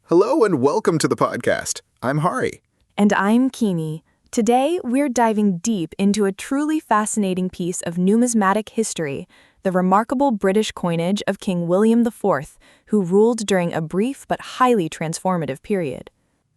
Hello and welcome to the podcast. I'm Hari. And I'm Kimi. Today, we're diving deep into a truly fascinating piece of numismatic history, the remarkable British coinage of King William IV, who ruled during a brief but highly transformative period.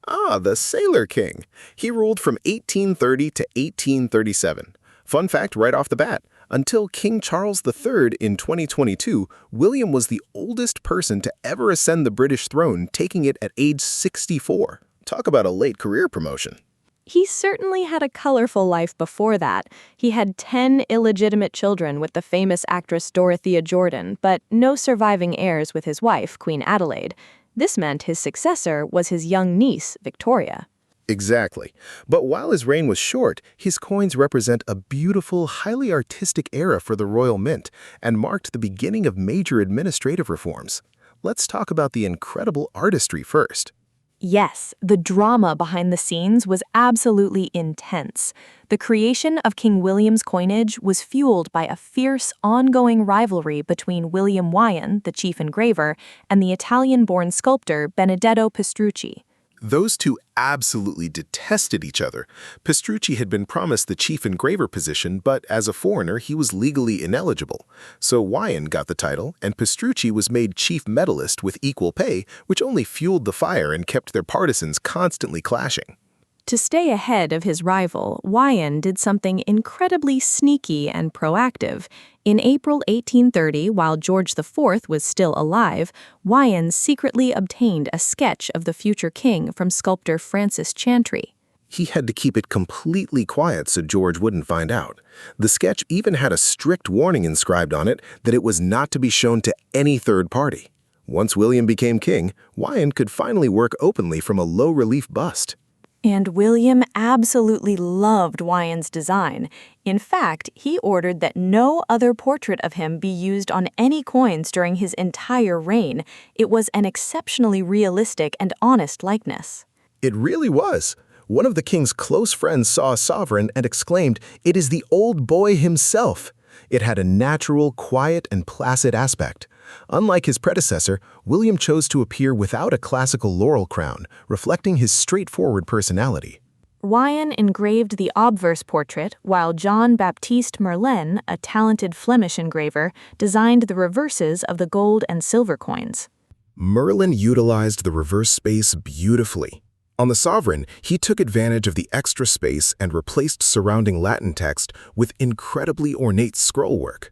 The Sailor King. He ruled from 1830 to 1837. Fun fact right off the bat, until King Charles III in 2022, William was the oldest person to ever ascend the British throne, taking it at age 64. Talk about a late career promotion. He certainly had a colorful life before that. He had 10 illegitimate children with the famous actress Dorothea Jordan, but no surviving heirs with his wife, Queen Adelaide. This meant his successor was his young niece, Victoria. Exactly. But while his reign was short, his coins represent a beautiful, highly artistic era for the royal mint and marked the beginning of major administrative reforms. Let's talk about the incredible artistry first. Yes, the drama behind the scenes was absolutely intense. The creation of King William's coinage was fueled by a fierce, ongoing rivalry between William Wyon, the chief engraver, and the Italian-born sculptor Benedetto Pistrucci. Those two absolutely detested each other. Pistrucci had been promised the chief engraver position, but as a foreigner, he was legally ineligible. So Wyon got the title, and Pistrucci was made chief medalist with equal pay, which only fueled the fire and kept their partisans constantly clashing. To stay ahead of his rival, Wyon did something incredibly sneaky and proactive. In April 1830, while George IV was still alive, Wyon secretly obtained a sketch of the future king from sculptor Francis Chantry. He had to keep it completely quiet so George wouldn't find out. The sketch even had a strict warning inscribed on it that it was not to be shown to any third party. Once William became king, Wyon could finally work openly from a low-relief bust. And William absolutely loved Wyon's design. In fact, he ordered that no other portrait of him be used on any coins during his entire reign. It was an exceptionally realistic and honest likeness. It really was. One of the king's close friends saw a sovereign and exclaimed, "It is the old boy himself." It had a natural, quiet, and placid aspect. Unlike his predecessor, William chose to appear without a classical laurel crown, reflecting his straightforward personality. Wyon engraved the obverse portrait, while Jean-Baptiste Merlin, a talented Flemish engraver, designed the reverses of the gold and silver coins. Merlin utilized the reverse space beautifully. On the sovereign, he took advantage of the extra space and replaced surrounding Latin text with incredibly ornate scrollwork.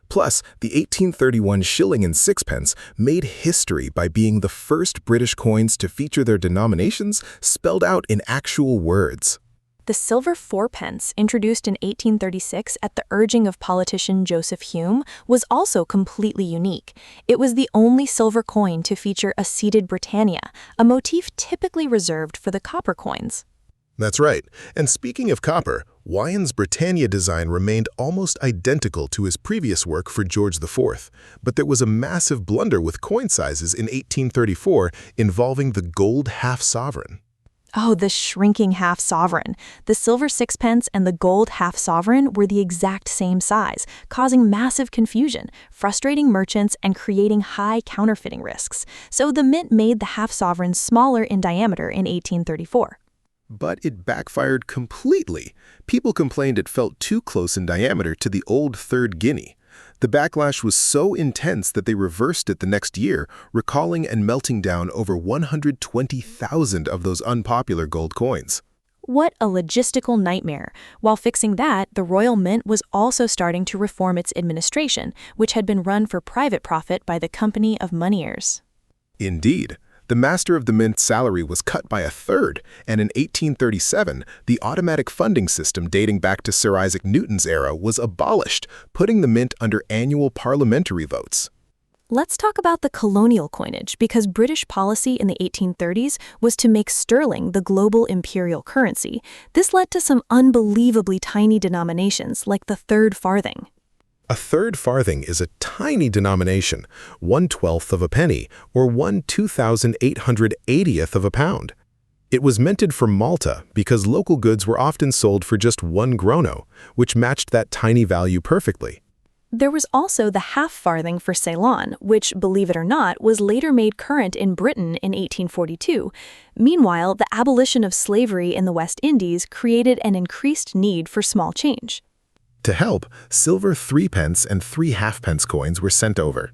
Plus, the 1831 shilling and sixpence made history by being the first British coins to feature their denominations spelled out in actual words. The silver fourpence, introduced in 1836 at the urging of politician Joseph Hume, was also completely unique. It was the only silver coin to feature a seated Britannia, a motif typically reserved for the copper coins. That's right. And speaking of copper, Wyon's Britannia design remained almost identical to his previous work for George IV, but there was a massive blunder with coin sizes in 1834 involving the gold half-sovereign. Oh, the shrinking half-sovereign. The silver sixpence and the gold half-sovereign were the exact same size, causing massive confusion, frustrating merchants, and creating high counterfeiting risks. So the mint made the half-sovereign smaller in diameter in 1834. But it backfired completely. People complained it felt too close in diameter to the old third guinea. The backlash was so intense that they reversed it the next year, recalling and melting down over 120,000 of those unpopular gold coins. What a logistical nightmare. While fixing that, the Royal Mint was also starting to reform its administration, which had been run for private profit by the Company of Moneyers. Indeed. The master of the mint's salary was cut by a third, and in 1837, the automatic funding system dating back to Sir Isaac Newton's era was abolished, putting the mint under annual parliamentary votes. Let's talk about the colonial coinage, because British policy in the 1830s was to make sterling the global imperial currency. This led to some unbelievably tiny denominations, like the third-farthing. A third-farthing is a tiny denomination, 1/12 of a penny, or 1/2880th of a pound. It was minted from Malta because local goods were often sold for just 1 grono, which matched that tiny value perfectly. There was also the half-farthing for Ceylon, which, believe it or not, was later made current in Britain in 1842. Meanwhile, the abolition of slavery in the West Indies created an increased need for small change. To help, silver 3p and 3 halfpence coins were sent over.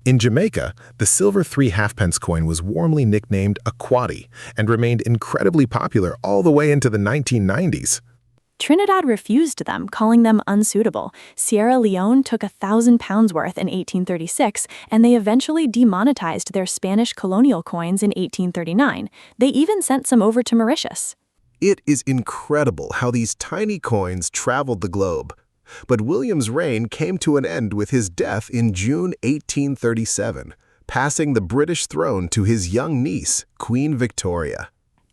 In Jamaica, the silver 3 halfpence coin was warmly nicknamed a quaddy and remained incredibly popular all the way into the 1990s. Trinidad refused them, calling them unsuitable. Sierra Leone took £1,000 worth in 1836, and they eventually demonetized their Spanish colonial coins in 1839. They even sent some over to Mauritius. It is incredible how these tiny coins traveled the globe. But William's reign came to an end with his death in June 1837, passing the British throne to his young niece, Queen Victoria.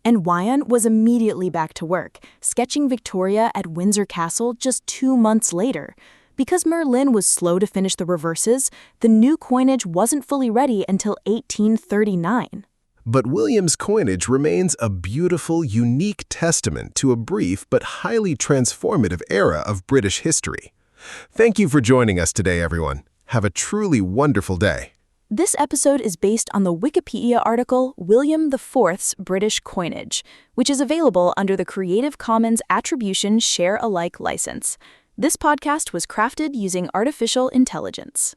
And Wyon was immediately back to work, sketching Victoria at Windsor Castle just 2 months later. Because Merlin was slow to finish the reverses, the new coinage wasn't fully ready until 1839. But William's coinage remains a beautiful, unique testament to a brief but highly transformative era of British history. Thank you for joining us today, everyone. Have a truly wonderful day. This episode is based on the Wikipedia article William IV's British Coinage, which is available under the Creative Commons Attribution Share Alike license. This podcast was crafted using artificial intelligence.